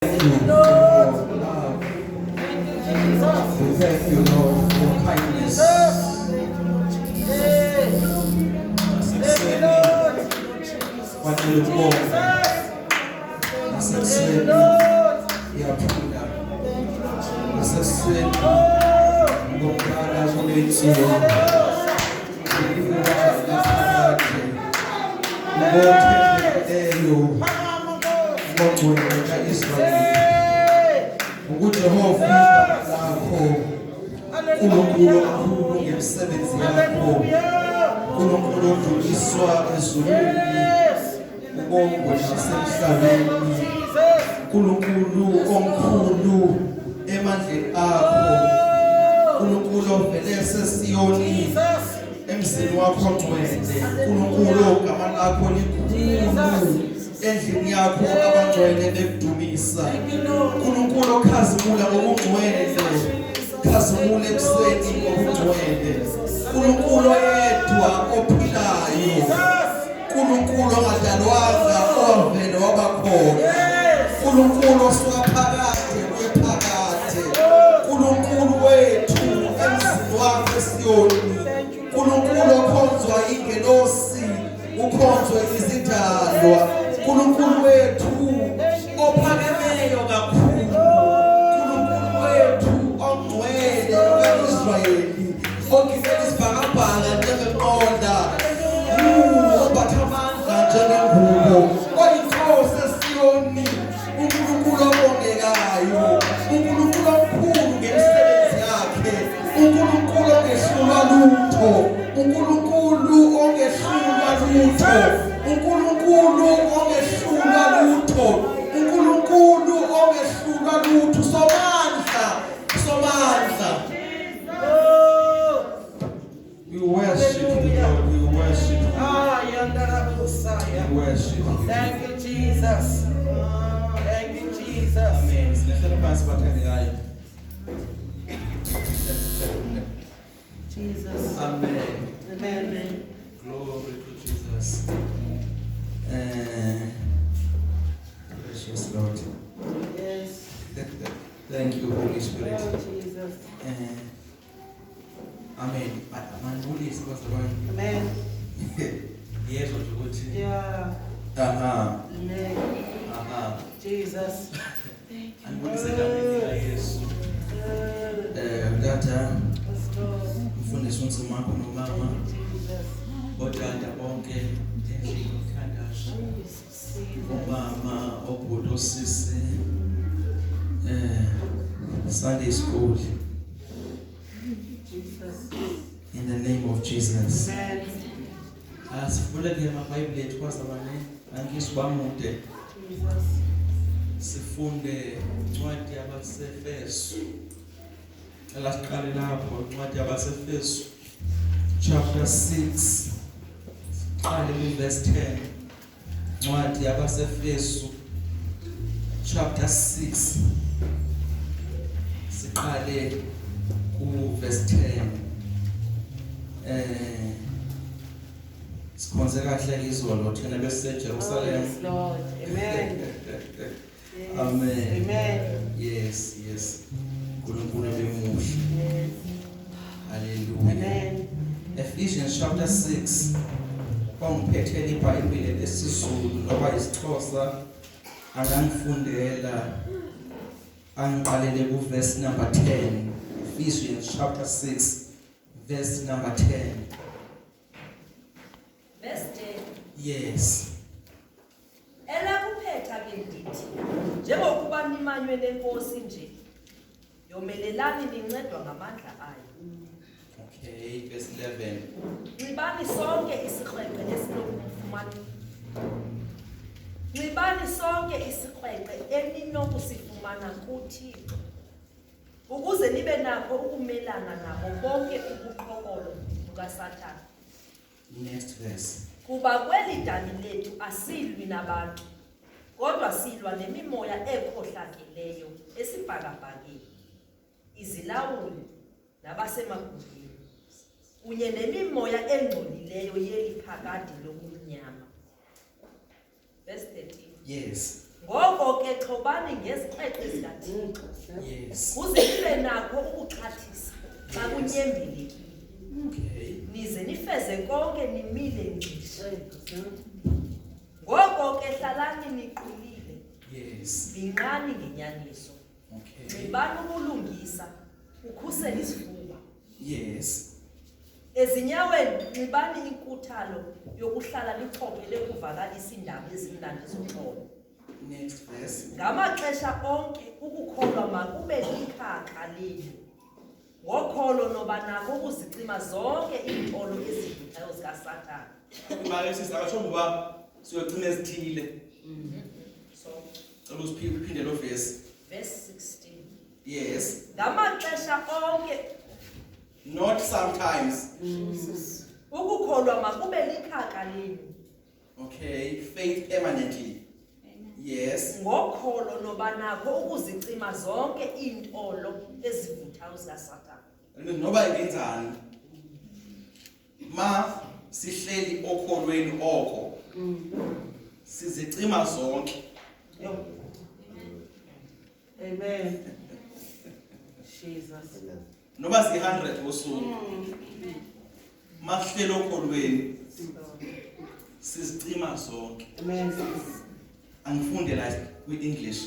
Thank you for your love. We thank you, Lord, for your kindness. Emsini wakho ongcwele uNkulunkulu igama lakho likhulu endlini yakho abangcwele bekudumisa uNkulunkulu okhazimula ngokungcwele khazimula ekuseni ngokungcwele uNkulunkulu oyedwa ophilayo uNkulunkulu ongadalwanga owavele wabakhona uNkulunkulu osuka phakathi kwephakathi uNkulunkulu wethu emsini wakho eSiyoni uNkulunkulu okhonzwa ingelosi ukhonzwe izidalwa uNkulunkulu wethu ophakemeyo kakhulu uNkulunkulu wethu ongcwele kaIsrayeli ogibela isibhakabhaka njengenqola obatha amandla njengengubo oyinkosi eSiyoni uNkulunkulu obongekayo uNkulunkulu omkhulu ngemisebenzi yakhe uNkulunkulu ongehlulwa lutho uNkulunkulu ongehlulwa lutho uNkulunkulu ongehlulwa lutho uNkulunkulu ongehlulwa lutho somandla we worship you, Lord. We worship you. We worship you. Thank you, Jesus. Thank you, Jesus. Amen. Jesus. Amen. Amen. Glory to Jesus. Precious Lord. Yes. Thank you, Holy Spirit. Oh, Jesus. Amen. Mandibulise bazalwane. Amen. Yezwa nje ukuthi Yeah. Amen. Jesus. Andibulise egameni likaYesu. Tata mfundisi uNsimo wakho nomama otata bonke endlini yokuthandaza umama obhuti osisi Sunday school in the name of Jesus. Amen. Sifundele amabhayibheli ethu kwazabane angisibamute sifunde incwadi yabaseFesu elasiqale lapho incwadi yabaseFesu chapter 6 siqale verse 10 incwadi yabaseFesu chapter 6 siqale verse 10 sikhonze kahle izolo thina beseJerusalem. Yes, Lord. Amen. Yes. Amen. Amen. Yes. UNkulunkulu bemuhle. Yes. Hallelujah. Amen. Ephesians chapter 6. Ongiphethe iBhayibheli lesizulu noma isiXhosa angangifundela angiqalele ku verse number 10. Ephesians chapter 6 verse number 10. Verse 10. Yes. Elakuphetha ke ndithi njengokuba nimanywe nenkosi nje yomelelani nincedwa ngamandla ayo. Okay, verse 11. Nxibani sonke isikrweqe esinokumfumana. Nxibani sonke isikrweqe eninokusifumana kuThixo ukuze nibe nakho ukumelana nabo bonke ubuqhopolo bukaSathane. Next verse. Kuba kweli dami lethu asilwi nabantu kodwa silwa nemimoya ekhohlakeleyo esibhakabhakeni izilawuli nabasemagunyeni kunye nemimoya engcolileyo yeli phakade lobumnyama. Verse 13. Yes. Ngoko ke xhobani ngesiqeqe sikaThixo. Yes. Kuziphile nakho ukuxhathisa xa kunyembelekile. Okay. Nize nifeze konke nimile ngcishe. Ngoko ke hlalani niqinile. Yes. Binqani ngenyaniso. Okay. Nibani ukulungisa ukhusela isifuba. Yes. Ezinyaweni nibani inkuthalo yokuhlala nichopele ukuvakalisa indaba ezimnandi zoxolo. Next verse. Ngamaxesha onke ukukholwa makube likhaka lenu. Ngokholo noba nako ukuzicima zonke iintolo ezivuthayo zikaSathane. Imali sisakasho ngoba siyocima ezithile. So, Cela usiphinde lo verse. verse 16. Yes. Ngamaxesha onke Not sometimes. ukukholwa makube likhaka lenu. Okay. Faith permanently. Yes. Ngokholo noba nako ukuzicima zonke iintolo ezivuthayo zikaSathane. Noba ingenzani. Ma sihleli okholweni oko. Sizicima zonke. Amen. Jesus. Noba si100 ngosuku. Ma sihleli okholweni sizicima zonke. Amen. Angifunde la kwi-English.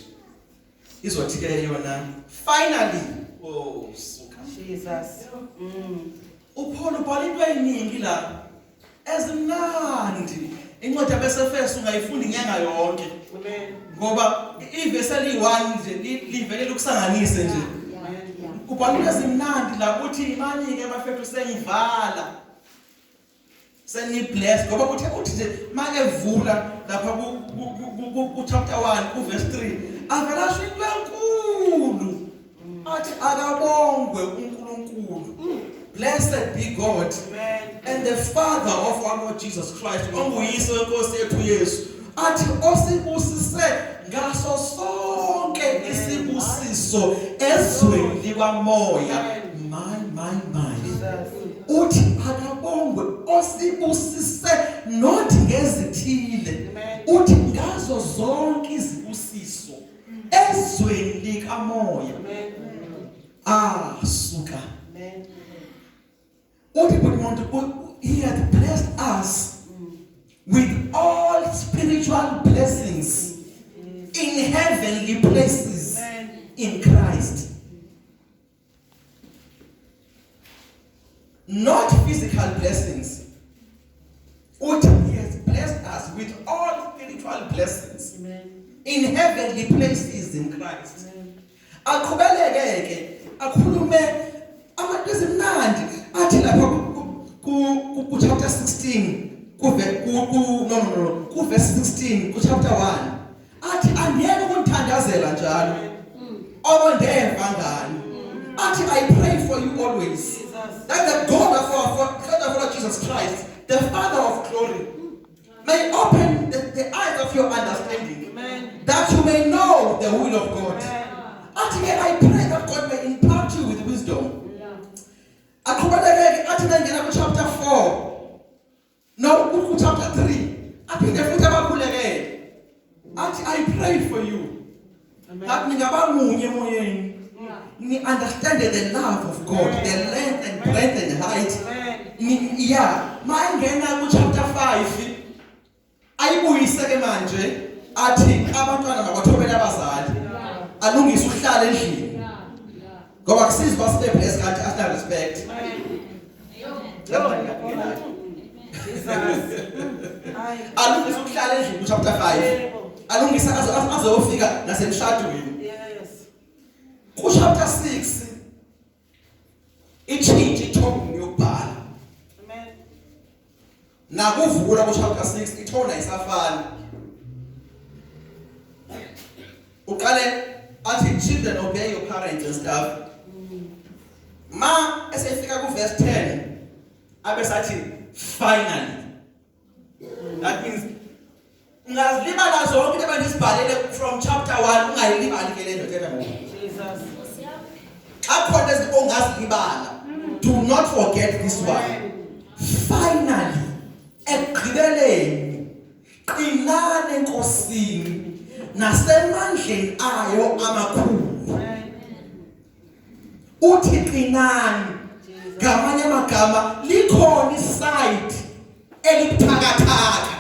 Izothi ke yona finally. Oh, suka. Jesus. uPaul ubhala into eyiningi la ezimnandi. Incwadi yabeseFesu ungayifundi inyanga yonke. Amen. Ngoba ivesi eli1 nje livelele ukusanganise nje. Ubhala into ezimnandi la kuthi imani ke bafethu sengivala. Seniblessed ngoba uthi nje makevula lapha ku chapter 1 ku verse 3 avela asho into enkulu athi akabongwe uNkulunkulu. Blessed be God. Amen. And the Father of our Lord Jesus Christ, onguyise wenkosi yethu Yesu, athi osibusise ngaso sonke isibusiso ezweni likamoya. My. Uthi akabongwe osibusise not ngezithile. Uthi ngazo zonke izibusiso ezweni likamoya. Suka. He had blessed us with all spiritual blessings in heavenly places in Christ. Not physical blessings. He has blessed us with all spiritual blessings in heavenly places in Christ. Aqhubeleke akhulume abantu ezimnandi athi lapha ku chapter 16 ku verse 16 ku chapter 1 athi angeke ukunithandazela njalo obondeva ngani athi I pray for you always that the God of our Lord Jesus Christ, the Father of glory, may open the eyes of your understanding. Amen. That you may know the will of God. I pray that God may impart you with wisdom. Chapter 4. No, chapter 3. I pray for you. That you understand the love of God, the length and breadth and height. Yeah, mangena chapter 5. Ayibuyise ke manje athi abantwana mabathobela abazali. Alungisa uhlala endlini. Ngoba kusiza basibe blessed kanti after respect. Alungisa ukuhlala endlini chapter 5. Alungisa azofika nasemshadweni. Ku chapter 6 ichange ithombe yokubhala. Amen. Nakuvula ku chapter 6 ithona isafana. Uqale athi children obey your parents and stuff. Ma esefika ku verse 10 abesathi finally. That means ungazilibala zonke into ebandisibhalele from chapter 1 ungayilibali ke lento thetha ngoba. Jesus. Akho lezi ongazilibala. Do not forget this one. Finally, ekugqibeleni qinane enkosini nasemandleni ayo amakhulu. Uthi qinani. Ngamanye amagama likhona iside elibuthakathaka.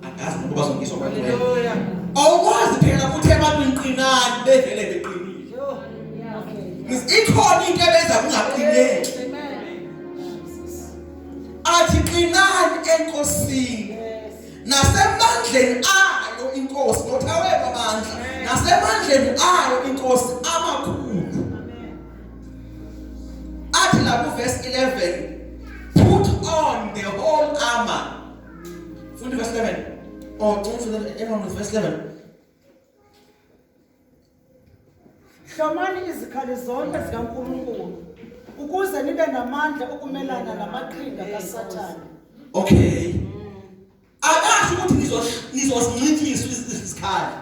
Akazi nokuba bazongiswa kwathi. Hallelujah. Awukwazi phela ukuthi ebantwini qinani bevele beqinile. Ikhona into ebenza kungaqineki. Athi qinani enkosini. Nasemandleni ayo inkosi, not awebe amandla. Nasemandleni ayo inkosi amakhulu. Athi la verse 11, put on the whole armor. Fundi verse 11. Or everyone with verse 11. Hlomani izikhali zonke zikaNkulunkulu ukuze nibe namandla okumelana namaqhinga kaSathane. Okay. Akasho ukuthi nizosincikiswa izikhali.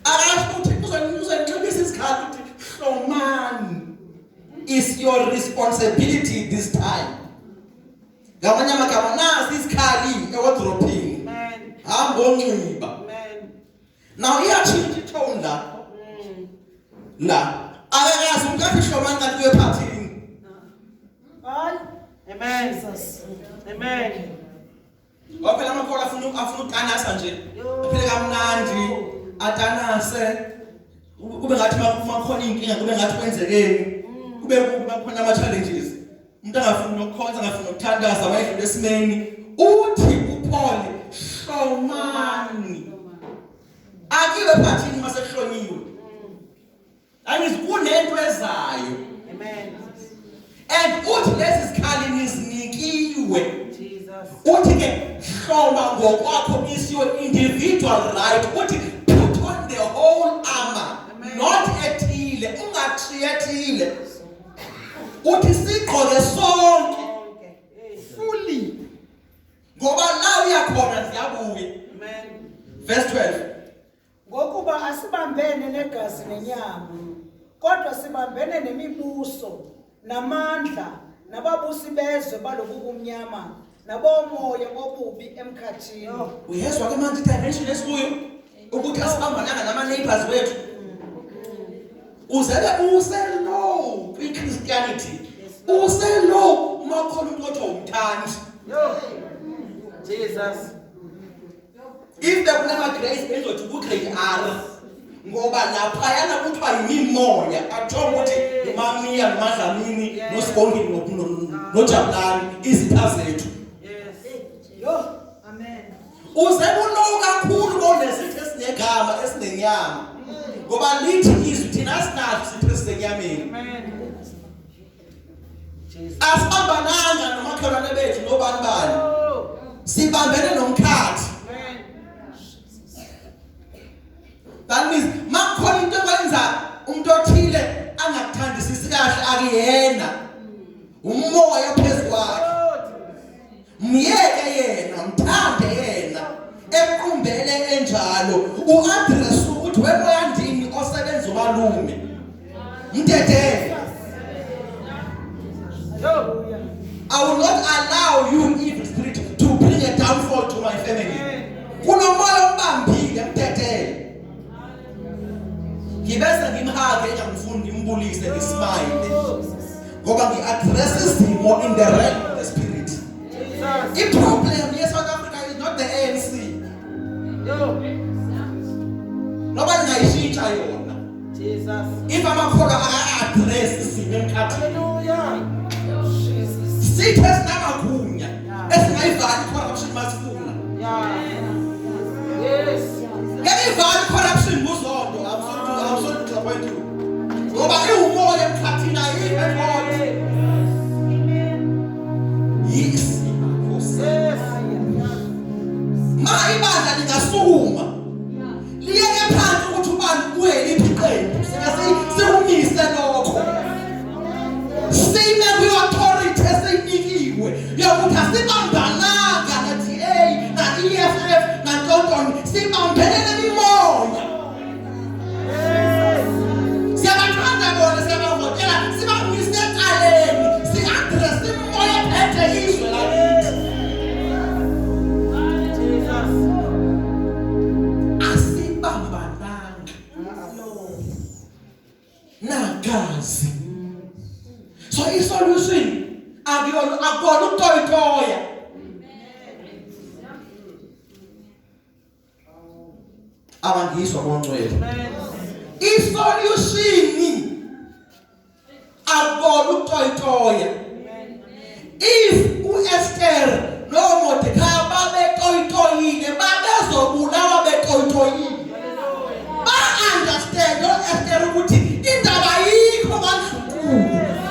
Akasho ukuthi uzonixibisa izikhali ukuthi hlomani is your responsibility this time. Ngamanye amagama nazi izikhali ewardrobe. Amen. Hamba onxiba. Amen. Now iyachinja itone la. La. Akakazi umkathi hlomani kanti uyephathini. Hayi. Amen. Jesus. Amen. Waphela amakhola afuna utanasa nje. Aphile kamnandi, atanase. Kube ngathi makhona inkinga, kube ngathi kwenzekeni. Kube khona ama challenges. Umuntu angafuni ukukhonza, angafuni ukuthandaza, wayedlula esimeni. Uthi uPaul hlomani. Akibe phathini mase hlonyiwe. Angizi kunento ezayo. Amen. And uthi lezi zikhali nizinikiwe. Jesus. Uthi ke hloma ngokwakho is your individual right. Uthi put on the whole armor. Amen. Not ethile, ungatriyethile. Uthi sigqoke sonke Okay. Hey. fully. Ngoba la uyakhona ziyabuya. Amen. Verse 12. Ngokuba asibambene negazi nenyama, kodwa sibambene nemibuso, namandla, nababusi bezwe balobu kumnyama, nabomoya obubi emkhathini. Uyezwa ke manje dimension esikuyo ukuthi asibambananga nama neighbors wethu. Uselo kwiChristianity. Uselo umakhona umuntu othi umthandi. Yo. Jesus. If there never grace ezothi ku-grade R ngoba lapha yana kuthiwa yimimoya athiwa ukuthi uMamiya noMadlamini noSibongile noJabulani izitha zethu. Yes. Yo. Amen. Uze kulowo kakhulu konesithi esinegama esinenyama ngoba lithi izwi thina sinathi sithi esisenyameni. Amen. Jesus. Asibambananga nomakhelwane bethu nobani bani. Oh. Sibambene nomkhathi. Amen. That means makhona into ekwenza umuntu othile angakuthandisisi kahle akuyena. Umoya phezukwayo. Myeke yena, mthande yena. Equmbele enjalo, uaddress ukuthi wemoya ndini osebenza umalume. Mdedele. Yo. I will not allow you evil spirit to bring a downfall to my family. Kunomoya ombambile mdedele. Ngibese ngimhage ngiyamfuna ngimbulise ngismile. Ngoba ngi-address isimo in the realm of the spirit. Jesus. The problem in South Africa is not the ANC. Yo. Nobody ngayishintsha yona. Jesus. If amakhola aka-address isimo emkhathini. Hallelujah. Sithe sinamagunya esingayivali corruption masifuna. Yeah. Yes. Ngiyivali corruption muzondo absolute disappoint you. Ngoba iwumoya emkhathini ayikho inkosi. Yes. Yes. Ma ibandla lingasukuma. Liyeke phansi ukuthi ubani uyeliphi iqembu. Sikumise lokho. Sime kwi-authority esinikiwe yokuthi asibambananga nathi nagazi. So isolution akuyona ukutoyitoya. Abangizwa bongcwele. Isolution akuyona ukutoyitoya. If uEsther no Mordecai babetoyitoyile babezobulawa betoyitoyile. Understand don't Esther ukuthi indaba yikho bandlunkulu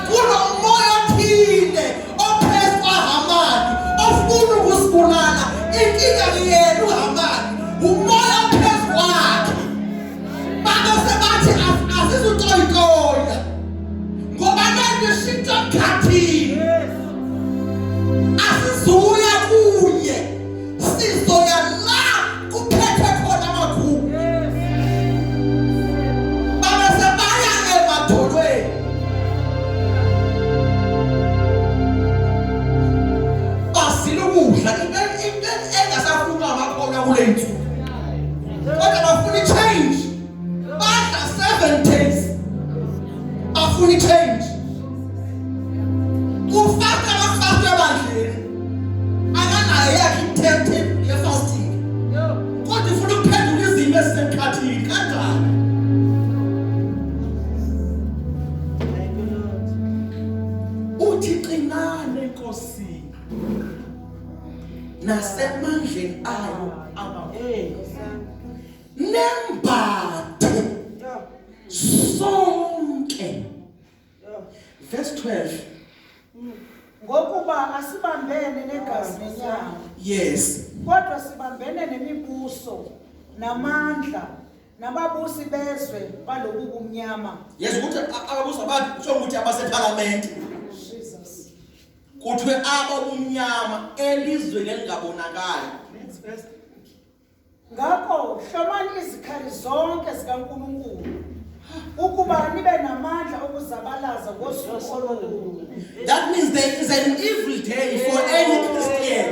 kulo moya othile ophezu kwaHamani ofuna ukusibulala inkinga yenu uHamani umoya ophezu kwakhe bathi asizutoyitoya ngoba nayo shintsha emkhathini asizuya kunye sizoya la kuphethe khona amagugu. Change. Ufaka abafasti abandleni. Akanayo yakhe i-timetable ye-fasting. Kodwa ufuna ukuphendula izimo ezisemkhathini kanjani? Uthi qinane enkosini nasemandleni ayo amakhulu. Nembathe sonke. Verse 12. Ngokuba asibambene negazi nenyama. Yes. Kodwa sibambene nemibuso namandla nababusi bezwe balobu kumnyama. Yes, ukuthi ababusi abantu kusho ukuthi abaseParliament. Jesus. Kuthiwe ababumnyama elizweni elingabonakali. Ngakho hlomani izikhali zonke zikaNkulunkulu ukuba nibe namandla okuzabalaza ngosuku olukhulu. That means there is an evil day for any Christian.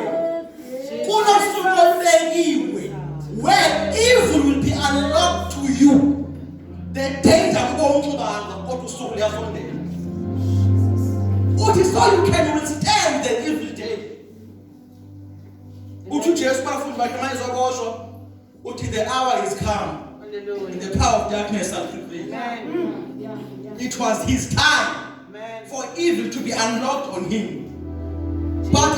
Kunosuku olubekiwe where evil will be unlocked to you. The danger kubonxibanga kodwa usuku liyasondela. Uthi so you can withstand the evil day. Uthi Jesu bafundi bakhe mayizokoshwa uthi the hour is come. And the power of darkness shall prevail. It was his time for evil to be unlocked on him. But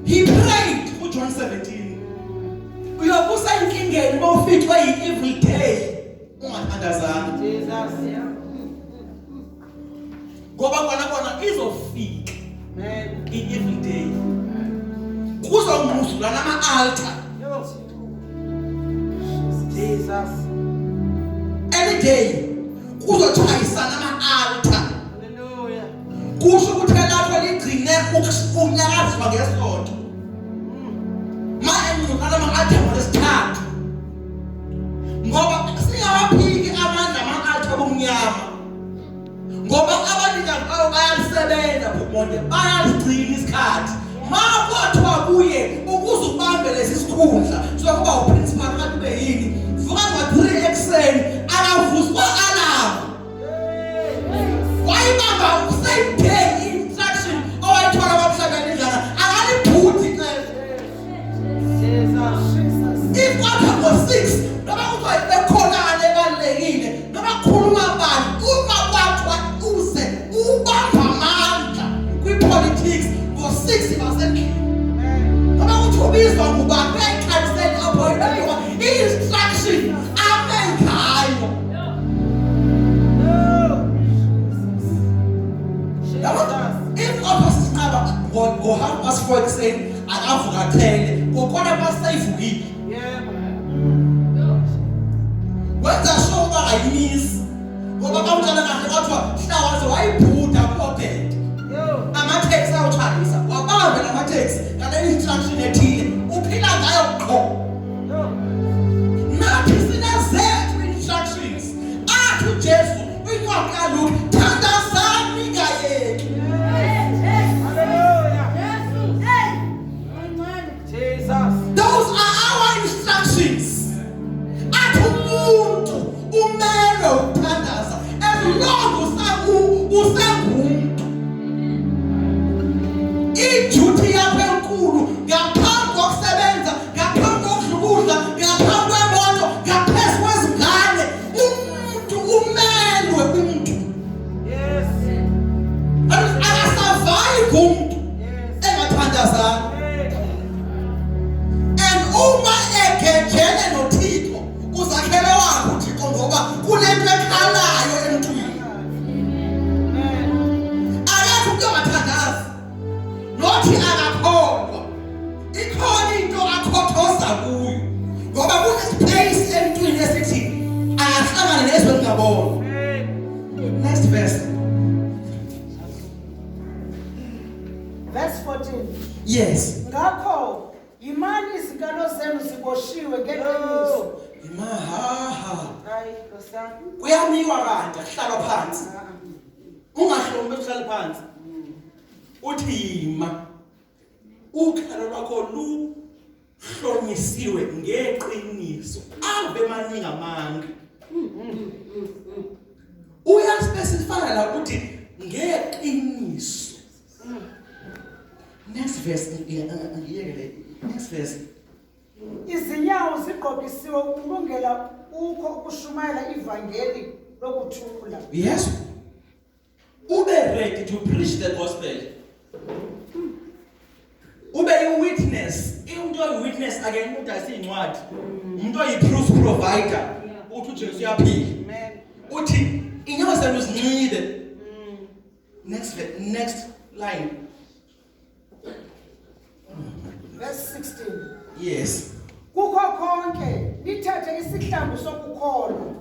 he prayed for John 17. We are also thinking about it why every day. Jesus. Go back izofika every day. Kuzongquzula nama-altar. Jesus. Every day, kuzotshayisana ama-altar. Hallelujah. Kusho ukuthi lapho ligcine ukunyakazwa ngesonto. Engqulana ama-altar ngolesithathu. Ngoba singawaphiki amandla ama-altar abomnyama. Ngoba abanikazi bawo bayalisebenza bonke, bayaligcina isikhathi. Makwathiwa kuye ukuze ubambe lesi sikhundla sokuba uprincipal kanti ube yini vuka ngo-3 ekuseni akavuswa alarm wayibamba same day instruction owayithola kwamhlabeni indlala akalibhuthi if kwakha ngo-6 noma kuthiwa bekhonana ebalulekile noma kukhuluma abantu uma kwathiwa uze ubamba amandla kwi-politics ngo-60%. Noma kuthi ubizwa ngubani uyayikhansela appointment ngoba i-instruction ame ngayo. If office sinqaba ngo-4:30 ekuseni akavuka athele ngokhona basayivukile. Wenza sure uba ayimisi ngoba bamtshela kahle kwathiwa hlawaze wayibhuda ku-obed amateksi awutshayisa wabambe namateksi ngale instruction ethile uphila ngayo qho. Nathi sinezethu instructions athi uJesu kwincwadi kaLuke thandazani ngayeki. Jesus. Those are our instructions. Athi umuntu Ngiyabonga. Next verse. Verse 14. Yes. Ngakho yimani izinkalo zenu ziboshiwe ngeqiniso. Mahaha. Hayi Nkosana. Kuyamiwa kanti kuhlala phansi. Ungahlombe ukuhlala phansi. Uthi yima. Ukhalo lwakho luhlonyisiwe ngeqiniso. Ave maningi amanga. Uyaspecify la ukuthi ngeqiniso. Next verse ngiyekele. Next verse. Izinyawo zigqokisiwe ukulungela ukho ukushumayela ivangeli lokuthula. Yes. Ube ready to preach the gospel. Ube witness. Umuntu oyi-witness again umuntu asiyincwadi. Umuntu oyi-proof provider. Uthi uJesu uyaphila. Amen. Uthi inyawo zenu zincide. Next line. Verse 16. Yes. Kukho konke lithathe isihlambu sokukholwa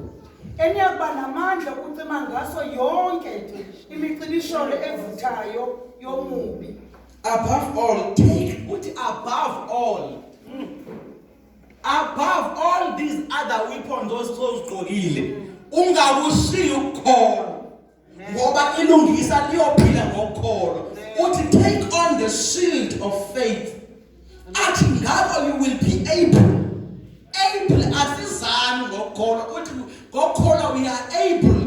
eniyakuba namandla okucima ngaso yonke imicibisholo evuthayo yomubi. Above all, take what above all. Above all these other weapons ozigqokile. Ungakushiyi ukukholwa. Ngoba ilungisa liyophila ngokukholwa. Uthi take on the shield of faith. Athi ngakho you will be able asizani ngokukholwa. Uthi ngokukholwa we are able.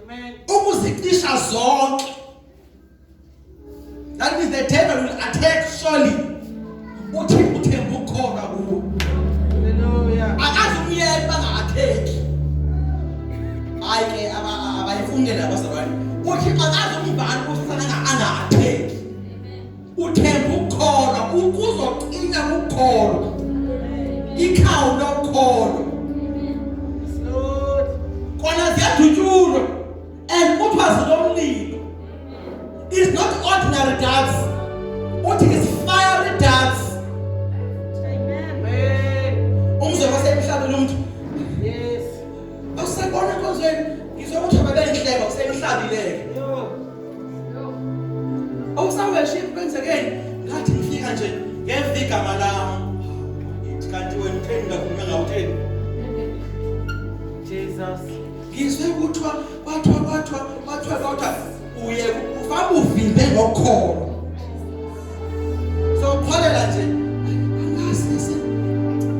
Amen. Ukuzicisha zonke. That means the devil will attack surely. Uthi uthemba ukukholwa kuwo. Hallelujah. Akazi umyeni banga-attack. Hayi ke abayifundela abazalwane. Uthi akazi umbhali ukuthi fanele anga-attack. Uthemba ukukholwa ukuzoqina ukukholwa. Ikhawu lokukholwa. Lord. Kona ziyadutshulwa and kuthiwa zilomlilo. It's not ordinary darts. Uthi is fiery darts. Amen. Umzwa wasemhlabeni umuntu. Yes. Awusabona konzweni ngizokuthi ababenhleba usemhlabileke. Yo. Awusaweship kwenzekeni ngathi ngifika nje ngevika igama lami. Kanti wena utheni ngakhuluma ngawutheni? Jesus. Ngizwe kuthiwa uye ufamba uvimbe ngokukholwa. So ukholela nje angasise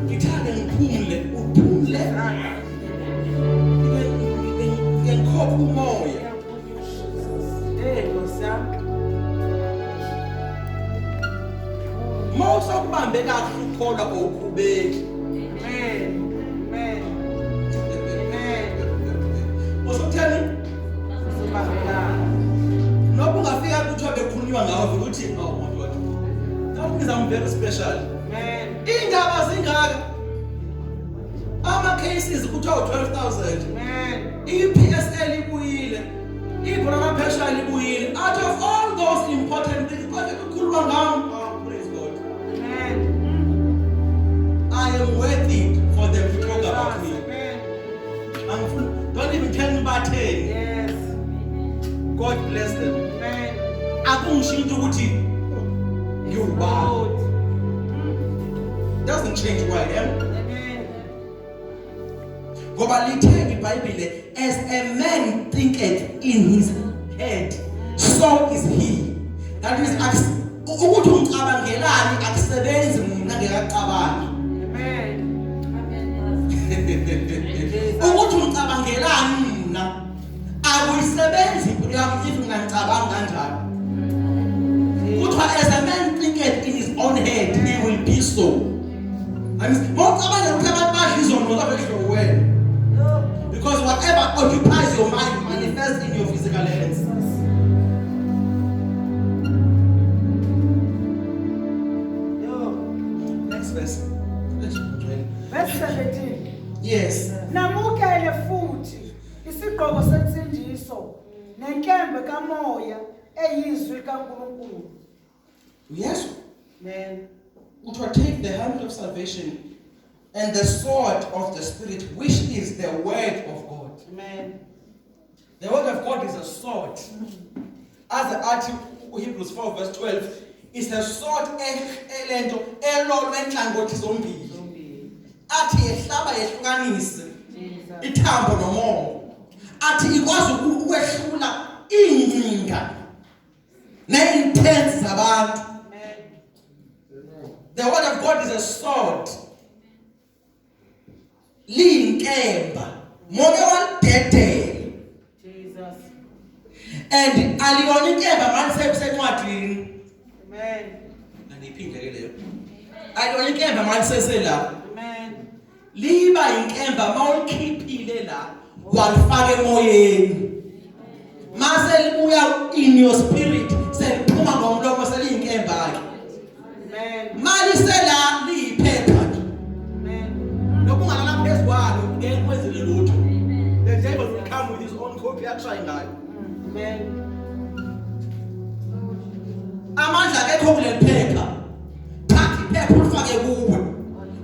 ngithande ngiphumule uphumule ngikhopha umoya. Hey Nkosana. Mawusa kubambe kahle ukukholwa kokhubeki. Amen. Amen. Amen. Uzotheni Subhanallah. noba ungafika kuthiwa bekhulunywa ngawo ukuthi oh my God. That is very special. Amen. Indaba zingaka. Ama cases kuthiwa 12,000. Amen. iPSL ibuyile. Ibhola phesha libuyile. Out of all those important things kodwa kukhuluma ngawo. Oh praise God. Amen. I am worthy for them to talk about me. Amen. Don't even tell me about it. Yes. God bless them. Amen. Akungishintsha ukuthi ngiyubani. Lord. Doesn't change who I am. Amen. Ngoba lithe iBhayibheli as a man thinketh in his head so is he. That means ukuthi ungicabangelani akusebenzi mina ngekacabangi. Amen. Ukuthi ungicabangelani mina akuyisebenzi impilo yami if ngicabanga kanjani. Kuthiwa as a man thinketh in his own head he will be so. I mean, mawucabanga ukuthi abantu badla izono zabehlo wena. Because whatever occupies your mind manifests in your physical hands. Next verse. Verse 17. Yes. Namukele futhi isigqoko sensindiso nenkembe kamoya eyizwi kaNkulunkulu. Yes. Amen. Which will take the helmet of salvation and the sword of the Spirit, which is the word of God. Amen. The word of God is a sword. As the article Hebrews 4 verse 12 is a sword elento elolwe enhlangothi zombili. Athi ehlaba yehlukanise ithambo nomoya. Athi ikwazi ukwehlula ingcinga ne-intents zabantu. The word of God is a sword. Liyinkemba moya walidedela. Jesus. And aliyona inkemba manje sencwadini. Amen. Andiphinde ke leyo. Aliyona inkemba manje sesela. Amen. Liba inkemba mawulikhiphile la walifaka emoyeni. Mase libuya in your spirit seliphuma ngomlomo seliyinkemba ke. Amen. Mali sela liyiphepha. Amen. Nokungalala phezulu ngeke kwenzele lutho. The devil will come with his own copy atry ngayo. Amen. Amandla akekho kuleli phepha. Thatha iphepha ulifake kuwe.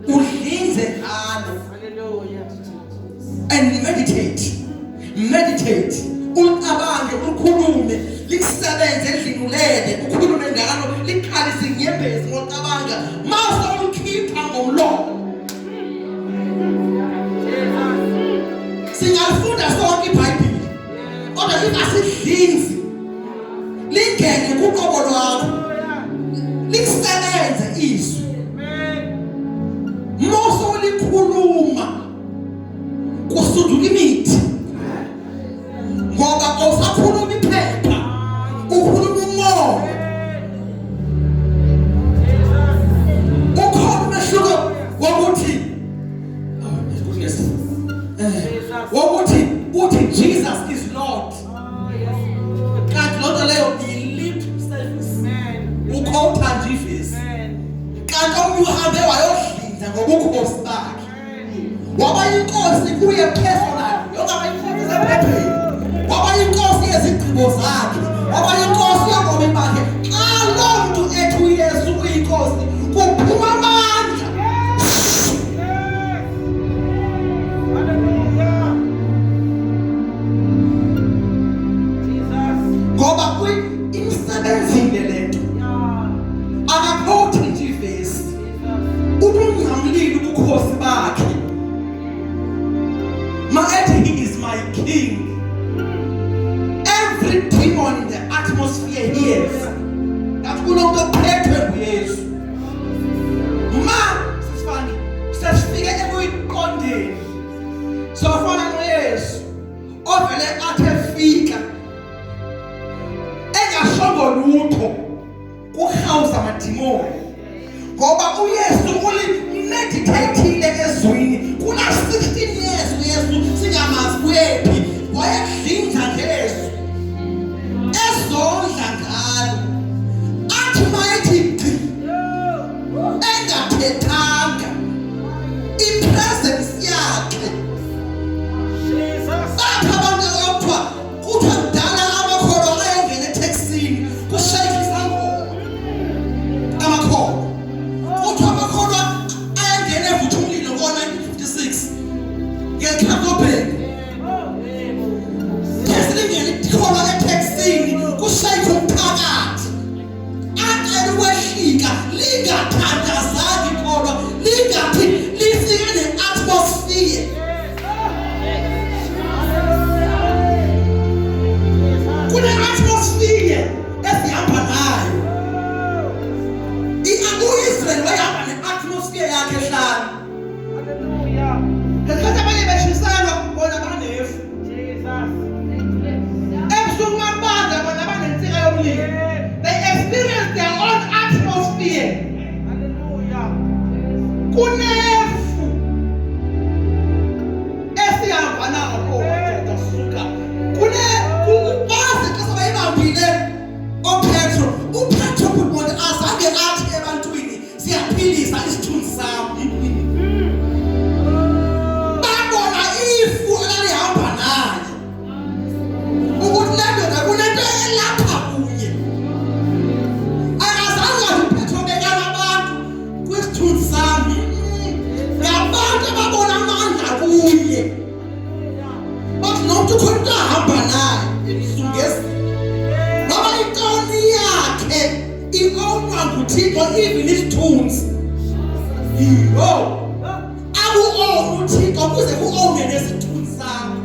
Udlinze ngalo. Hallelujah. And meditate ulicabange ukhulume likusebenze endlini ukhulume ngalo liqalise inyembezi ngokucabanga mase ulikhipha ngomlomo. Singalifunda sonke iBhayibheli kodwa lingasidlinzi lingene kuqobo lwakho likusebenze izwi mase ulikhuluma kusuduka imithi ngoba awusakhuluma iphepha ukhuluma umoya. Ukhona umehluko wokuthi wokuthi uthi Jesus is Lord kanti lonto leyo i-lip service ukhotha nje ifesi kanti omunye uhambe wayodlinza ngobukhosi bakhe waba inkosi kuye personal yongaba inkosi zephepheni waba inkosi yezigqibo zakhe waba inkosi yabomi bakhe xa lo mntu ethi uYesu uyinkosi kuphuma amandla. Ngoba imsebenzile lento akakhothi nje ifesi ubungcamlile ubukhosi bakhe he is my king. Every demon in the atmosphere hears that kulonto phethwe nguYesu. Ma sifani sesifike ekuyiqondeni sofana noYesu ovele athe fika engashongo lutho kuhawuza amadimoni ngoba uYesu ulimeditateile ezwini kuna 16 years uYesu singamazi kuyephi wayedlinza ngeZwi ezondla ngalo athi mayethi engathethanga ipresence yakhe apha abantu okuthiwa kuthiwa kudala amakholwa ayengena eteksini kushayisa isangoma amakholwa kuthiwa amakholwa ayengena evutha umlilo ngo-1956 ngekhakobheni yesilingene ikholwa eteksini kushayisa umphakathi acela ukwehlika lingathandazaki ikholwa lingathi lifike ne-atmosphere kune-atmosphere esihamba nayo u-Israyeli wayehamba ne-atmosphere yakhe ehlala ngesikhathi abanye beshisana bona banefu ebusuku mabanda bona banensika yomlilo they experience their own atmosphere kunefu esihamba nayo madoda suka bazi xa sebayibambile uhamba naye imsungezi ngoba intoni yakhe ikonwa nguThixo even isithunzi yho aku-own uThixo kuze ku-owne nesithunzi sakho.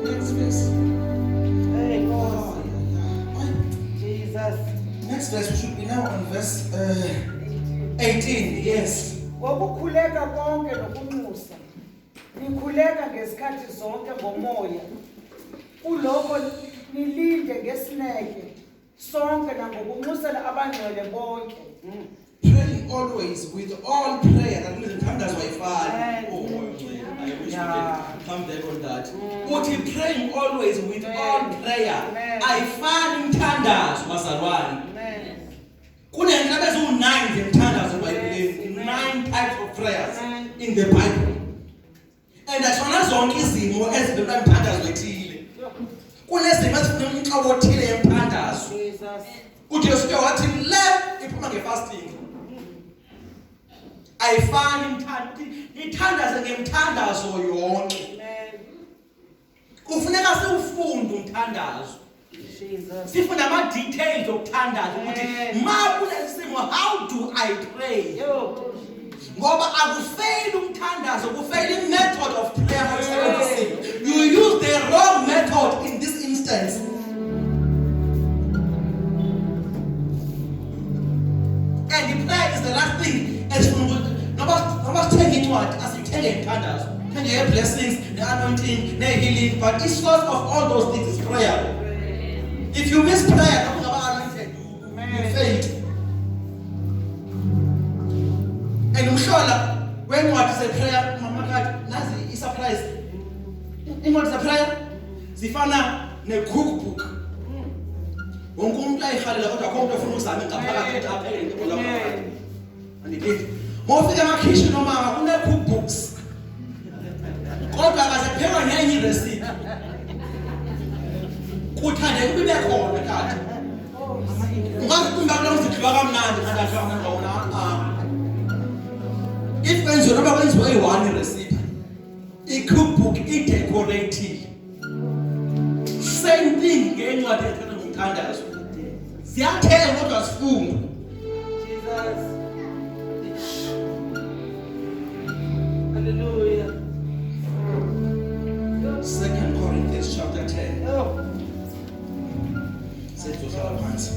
Next verse. Hey, God. Oh, yeah. Jesus. Next verse, we should be now on verse 18. Yes. Ngokukhuleka konke nokunxusa nikhuleka ngesikhathi zonke ngomoya kuloko nilinde ngesineke sonke nangokunxusela abangcwele bonke. Praying always with all prayer. That means mthandazo ayifani. Amen. Oh, I wish Yeah. we could come back on that. Uthi praying always with all prayer. Amen. Ayifani mthandazo bazalwane. Amen. Kunenhlobo eziwu9 zemthandazo eBhayibhelini. Yes, amen. 9 types of prayers Amen. in the Bible. And athona zonke izimo ezivela emthandazo ethile. Kunezimo ezifuna umxawo othile yemthandazo. Jesus. uJesu ke wathi le iphuma ngefasting. Ayifani ithandaze ngemthandazo yonke. Amen. Kufuneka siwufunde umthandazo. Jesus. Sifunda ama details okuthandaza ukuthi Amen. ma kulesimo how do I pray? Yo. Ngoba akufail umthandazo, kufail method of prayer oyisebenzisile. You use the wrong method in this instance. And the prayer is the last thing. As nobody sithenge incwadi asithenge imthandazo. Thenge blessings, the anointing, the healing, but the source of all those things is prayer. If you miss prayer, you failed. And umhlola wencwadi zeprayer mama kathi nazi isurprise. Incwadi zeprayer zifana ne-cookbook. Wonke umuntu ayihalela kodwa akho umuntu ofuna uzama ngaphakathi ukuthi aphele into lapha. Andithi. Mawufika emakhitchen nomama kune-cookbooks. Kodwa akasephekwa ngenye irecipe. Kuthande kube khona kade. Ungaziqumba kula mzidliwa kamnandi ngadla ngona. If kwenziwe noma kwenziwe i-one recipe, i-cookbook i-decorated. Same thing ngencwadi ezifana ngomthandazo. Ziyathengwa kodwa zifundwe. Jesus. Hallelujah. 2 Corinthians chapter 10. Oh. Sethohlala phansi.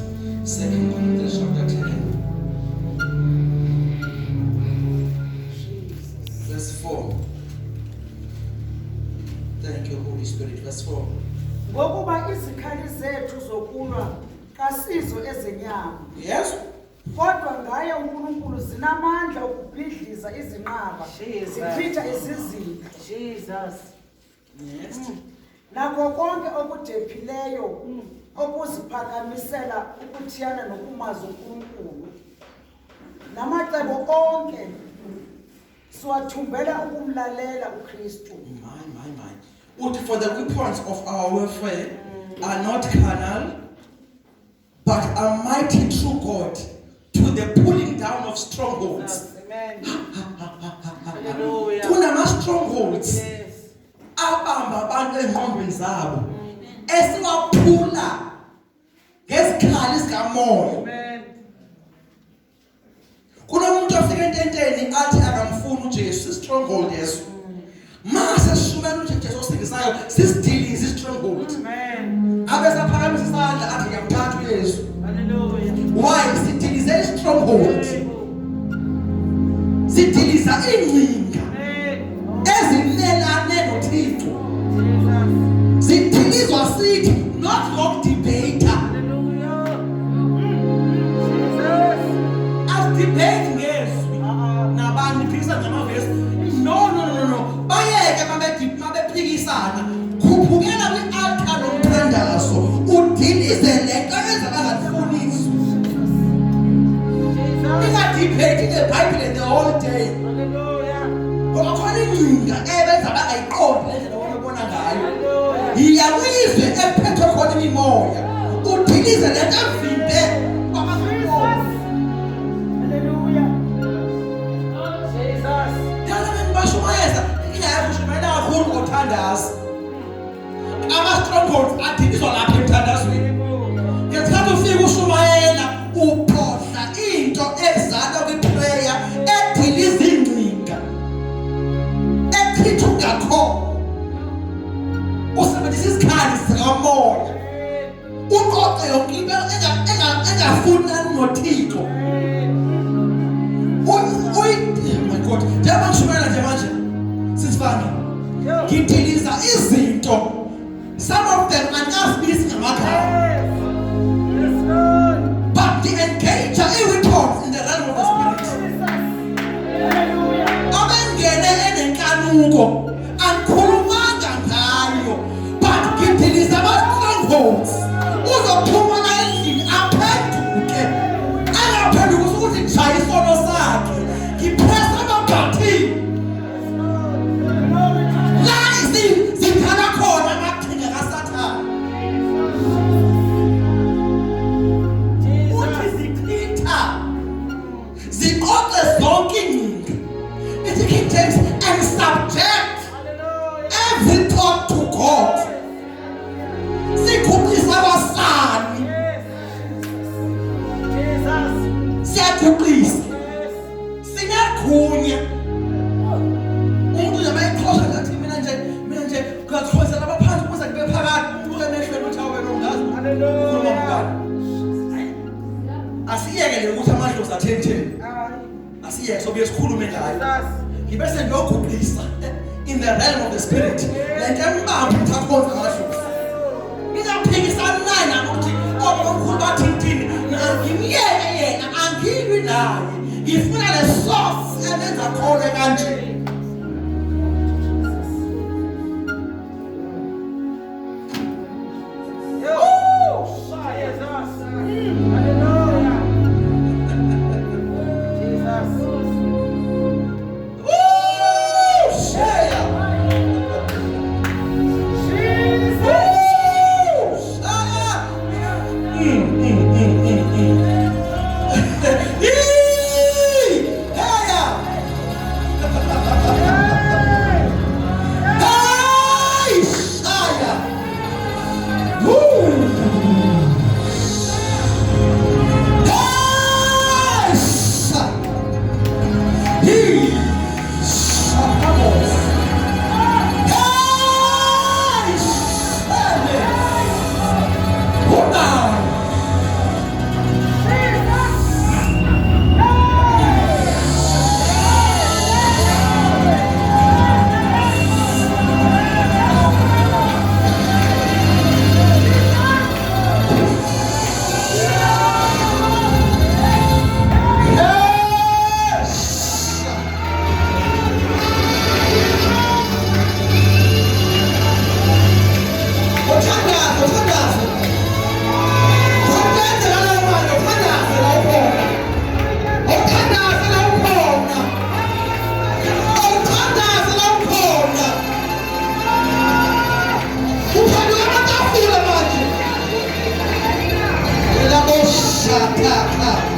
2 Corinthians chapter 10. Verse 4. Thank you, Holy Spirit. Verse 4. Ngokuba izikhali zethu zokulwa kasizo ezenyama Yes? kodwa ngaye uNkulunkulu zinamandla okubhidliza izinqaba Jesus. zichitha izizinda Jesus. Yes. nakho konke okudephileyo okuziphakamisela ukuthiyana nokumazi uNkulunkulu namacebo onke siwathumbela ukumlalela uKristu. My. Uthi, for the weapons of our warfare are not carnal, but are mighty through God to the pulling down of strongholds. Amen. Hallelujah. Kunama-strongholds Yes. abamba abantu engqondweni zabo esiwaphula ngezikhali zikamoya. Amen. Kunomuntu ofika ententeni athi akamfuni uJesu, stronghold yeso. Mase sishumela uJesu osingisayo sisidilize i-stronghold. Amen. Abesaphakamisa isandla athi ngiyamthatha uYesu. Hallelujah. Why? Sidilize i-stronghold. Sidiliza ingcinga Amen. ezimelane noThixo. Jesus. Sidilizwa sithi not ngokudebate. Hallelujah. Jesus. Asidebate ngezwi nabantu iphikisana ngamavesi. No. Bayeke mabephikisana. Khuphukela kwi-altar lomthandazo. Udilize lento eyenza bangakufuniswa. Ingadebate the Bible the whole day. Hallelujah. Ngoba khona ingcinga ebenza bangayiqondi lendlela wona ngayo. Hallelujah. Iyawizwe ephethwe khona imimoya. Udilize lento evimbe kwabakuyo. uyazi ama-strongholds adikizwa lapha emthandazweni. Ngesikhathi ufika ushumayela uphohla into ezalwa kwiprayer ediliza ingcinga ekhitha ungakhona. Usebenzisa isikhali sikamoya uqoqe yonke into engafunani noThixo. My God, njengoba ngishumayela nje manje sisifana ngidiliza izinto, some of them angazibizi ngamagama, but the engager i-weapons in the realm of the spirit abengene enenkanuko angikhulumanga ngayo, but ngidiliza ama-strongholds uzophuma la endlini aphenduke, angaphenduki ukuthi ngishaya isono sakhe, ngipresa amabhathini la zikhala khona amaqhinga kaSathane. Uthi zichitha ziqoqe zonke ingcinga, ithi King James, and subject every thought to God. Sikhuphisa abasani, siyaguqisa, sinyagunya. Umuntu nje mayikhohlwa ngathi mina nje kuyakhosela abaphansi ukuze kube phakathi, umuntu emehlweni uthi awena ungazi ukhuluma ngubani. Asiyekele ukuthi amadlozi atheni, asiyeke sobe sikhulume ngayo. Ngibe sengiyoguqisa in the realm of the spirit lento embamba uthakhonza amadlozi. Ngizaphikisana naye nokuthi onkulunkulu bathini, ngimyeke yena, angilwi naye, ngifuna le source emenza khona kanje. Shut up.